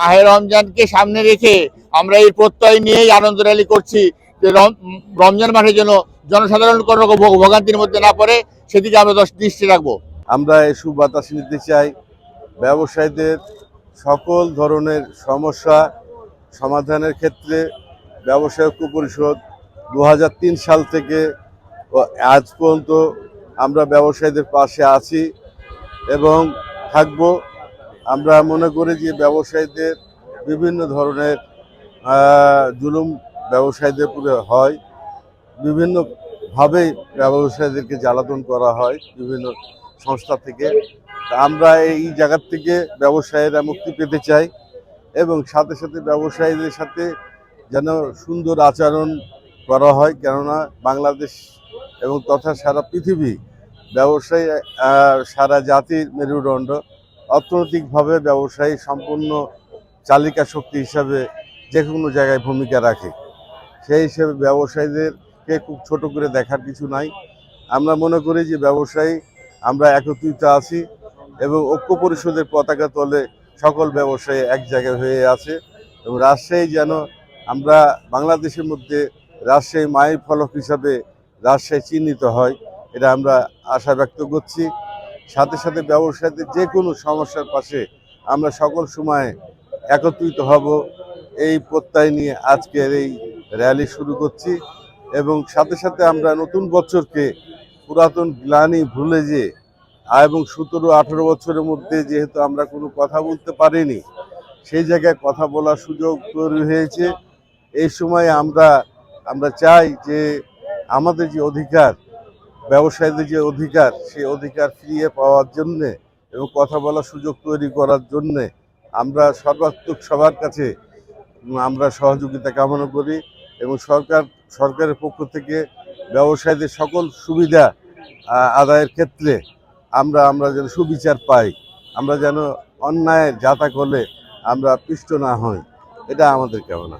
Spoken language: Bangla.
মাহে রমজানকে সামনে রেখে আমরা এই প্রত্যয় নিয়েই আনন্দ র্যালি করছি যে রমজান মাসে যেন জনসাধারণ কোনো রকম ভোগান্তির মধ্যে না পড়ে, সেদিকে আমরা দৃষ্টি রাখবো। আমরা এই সুবাতাস নিতে চাই। ব্যবসায়ীদের সকল ধরনের সমস্যা সমাধানের ক্ষেত্রে ব্যবসায়ী ঐক্য পরিষদ 2003 সাল থেকে আজ পর্যন্ত আমরা ব্যবসায়ীদের পাশে আছি এবং থাকব। আমরা মনে করি যে ব্যবসায়ীদের বিভিন্ন ধরনের জুলুম ব্যবসায়ীদের উপরে হয়, বিভিন্নভাবেই ব্যবসায়ীদেরকে জ্বালাতন করা হয় বিভিন্ন সংস্থা থেকে। আমরা এই জায়গার থেকে ব্যবসায়ীরা মুক্তি পেতে চাই এবং সাথে সাথে ব্যবসায়ীদের সাথে যেন সুন্দর আচরণ করা হয়, কেননা বাংলাদেশ এবং তথা সারা পৃথিবী ব্যবসায়ী সারা জাতির মেরুদণ্ড। অর্থনৈতিকভাবে ব্যবসায়ী সম্পূর্ণ চালিকা শক্তি হিসাবে যে কোনো জায়গায় ভূমিকা রাখে। সেই হিসেবে ব্যবসায়ীদেরকে খুব ছোট করে দেখার কিছু নাই। আমরা মনে করি যে ব্যবসায়ী আমরা একত্রিত আছি এবং ঐক্য পরিষদের পতাকা তলে সকল ব্যবসায়ী এক জায়গায় হয়ে আছে এবং রাজশাহী যেন আমরা বাংলাদেশের মধ্যে রাজশাহী মাইল ফলক হিসাবে রাজশাহী চিহ্নিত হয়, এটা আমরা আশা ব্যক্ত করছি। সাথে সাথে ব্যবসায়ীদের যে কোনো সমস্যার পাশে আমরা সকল সময় একত্রিত হব, এই প্রত্যয় নিয়ে আজকের এই র্যালি শুরু করছি। এবং সাথে সাথে আমরা নতুন বছরকে পুরাতন গ্লানি ভুলে যে এবং 17-18 বছরের মধ্যে যেহেতু আমরা কোনো কথা বলতে পারিনি, সেই জায়গায় কথা বলার সুযোগ তৈরি হয়েছে। এই সময় আমরা চাই যে আমাদের যে অধিকার, ব্যবসায়ীদের যে অধিকার, সেই অধিকার ফিরিয়ে পাওয়ার জন্যে এবং কথা বলার সুযোগ তৈরি করার জন্যে আমরা সর্বাত্মক সবার কাছে আমরা সহযোগিতা কামনা করি এবং সরকারের পক্ষ থেকে ব্যবসায়ীদের সকল সুবিধা আদায়ের ক্ষেত্রে আমরা যেন সুবিচার পাই, আমরা যেন অন্যায় যাতা করলে আমরা পিষ্ট না হই, এটা আমাদের কামনা।